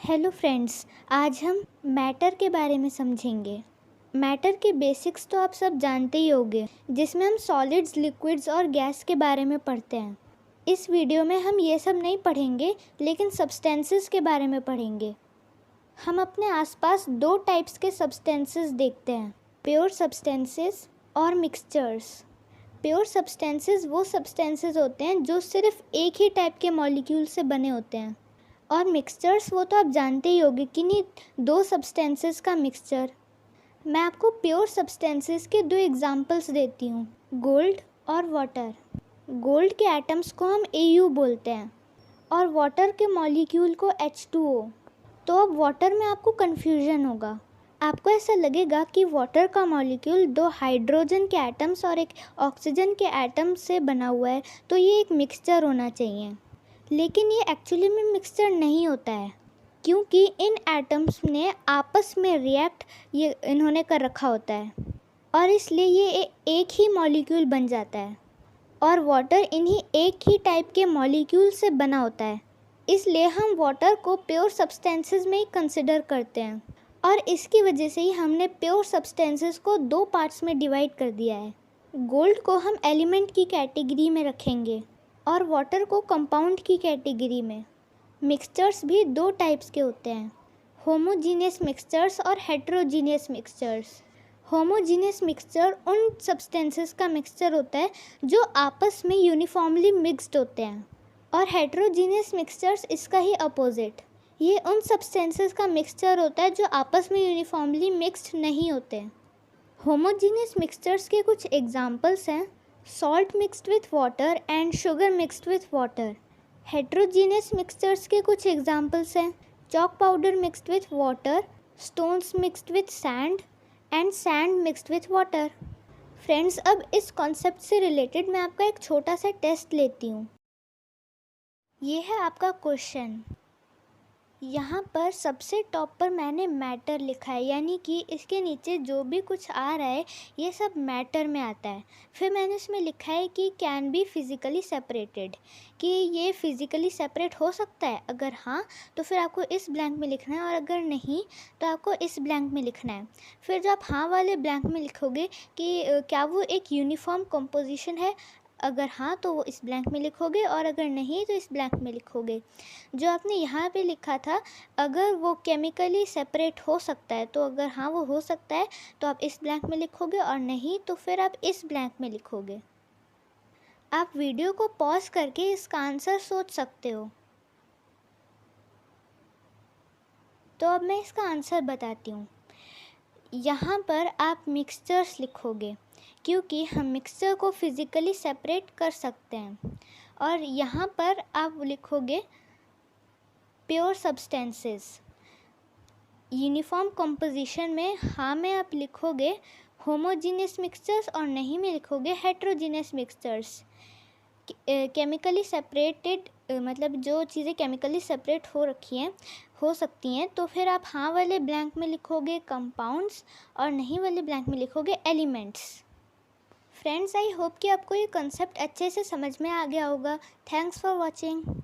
Hello friends, आज हम matter के बारे में समझेंगे। मैटर के बेसिक्स तो आप सब जानते ही होंगे, जिसमें हम सॉलिड्स, लिक्विड्स और गैस के बारे में पढ़ते हैं। इस वीडियो में हम ये सब नहीं पढ़ेंगे, लेकिन सब्सटेंसेस के बारे में पढ़ेंगे। हम अपने आसपास दो टाइप्स के सब्सटेंसेस देखते हैं, प्योर सब्सटेंसेस और मिक्सचर्स। प्योर सब्सटेंसेस वो सब्सटेंसेस होते हैं जो सिर्फ एक ही टाइप के मॉलिक्यूल से बने होते हैं, और मिक्सचर्स वो तो आप जानते ही होंगे कि नहीं, दो सब्सटेंसेस का मिक्सचर। मैं आपको प्योर सब्सटेंसेस के दो एग्जांपल्स देती हूँ, गोल्ड और वाटर। गोल्ड के एटम्स को हम Au बोलते हैं और वाटर के मॉलिक्यूल को H2O। तो अब वाटर में आपको कन्फ्यूजन होगा, आपको ऐसा लगेगा कि वाटर का मॉलिक्यूल दो हाइड्रोजन के एटम्स और एक ऑक्सीजन के एटम से बना हुआ है, तो ये एक मिक्सचर होना चाहिए। लेकिन ये एक्चुअली में मिक्सचर नहीं होता है, क्योंकि इन एटम्स ने आपस में रिएक्ट ये इन्होंने कर रखा होता है, और इसलिए ये एक ही मॉलिक्यूल बन जाता है। और वाटर इन्हीं एक ही टाइप के मॉलिक्यूल से बना होता है, इसलिए हम वाटर को प्योर सब्सटेंसेस में ही कंसिडर करते हैं। और इसकी वजह से ही हमने प्योर सब्सटेंसेस को दो पार्ट्स में डिवाइड कर दिया है। गोल्ड को हम एलिमेंट की कैटेगरी में रखेंगे और वाटर को कंपाउंड की कैटेगरी में। मिक्सचर्स भी दो टाइप्स के होते हैं, होमोजीनियस मिक्सचर्स और हेट्रोजीनियस मिक्सचर्स। होमोजीनियस मिक्सचर उन सब्सटेंसेस का मिक्सचर होता है जो आपस में यूनिफॉर्मली मिक्स्ड होते हैं, और हेट्रोजीनियस मिक्सचर्स इसका ही अपोजिट। ये उन सब्सटेंसेस का मिक्सचर होता है जो आपस में यूनिफॉर्मली मिक्स्ड नहीं होते। होमोजीनियस मिक्सचर्स के कुछ एग्जांपल्स हैं, salt mixed with water and sugar mixed with water. Heterogeneous mixtures के कुछ एग्जांपल्स हैं, chalk powder mixed with water, stones mixed with sand and sand mixed with water. Friends, अब इस कॉन्सेप्ट से related मैं आपका एक छोटा सा टेस्ट लेती हूँ। ये है आपका क्वेश्चन। यहाँ पर सबसे टॉप पर मैंने मैटर लिखा है, यानी कि इसके नीचे जो भी कुछ आ रहा है ये सब मैटर में आता है। फिर मैंने इसमें लिखा है कि कैन बी फिज़िकली सेपरेटेड, कि ये फिज़िकली सेपरेट हो सकता है। अगर हाँ तो फिर आपको इस ब्लैंक में लिखना है, और अगर नहीं तो आपको इस ब्लैंक में लिखना है। फिर जो आप हाँ वाले ब्लैंक में लिखोगे कि क्या वो एक यूनिफॉर्म कंपोजिशन है, अगर हाँ तो वो इस ब्लैंक में लिखोगे, और अगर नहीं तो इस ब्लैंक में लिखोगे। जो आपने यहाँ पे लिखा था, अगर वो केमिकली सेपरेट हो सकता है, तो अगर हाँ वो हो सकता है तो आप इस ब्लैंक में लिखोगे, और नहीं तो फिर आप इस ब्लैंक में लिखोगे। आप वीडियो को पॉज करके इसका आंसर सोच सकते हो। तो अब मैं इसका आंसर बताती हूँ। यहाँ पर आप मिक्सचर्स लिखोगे, क्योंकि हम मिक्सचर को फिज़िकली सेपरेट कर सकते हैं। और यहाँ पर आप लिखोगे प्योर सब्सटेंसेस। यूनिफॉर्म कंपोजिशन में हाँ में आप लिखोगे होमोजीनियस मिक्सचर्स, और नहीं में लिखोगे हेट्रोजीनियस मिक्सचर्स। केमिकली सेपरेटेड मतलब जो चीज़ें केमिकली सेपरेट हो रखी हैं, हो सकती हैं, तो फिर आप हाँ वाले ब्लैंक में लिखोगे कंपाउंड्स, और नहीं वाले ब्लैंक में लिखोगे एलिमेंट्स। फ्रेंड्स, आई होप कि आपको ये कंसेप्ट अच्छे से समझ में आ गया होगा। Thanks for watching.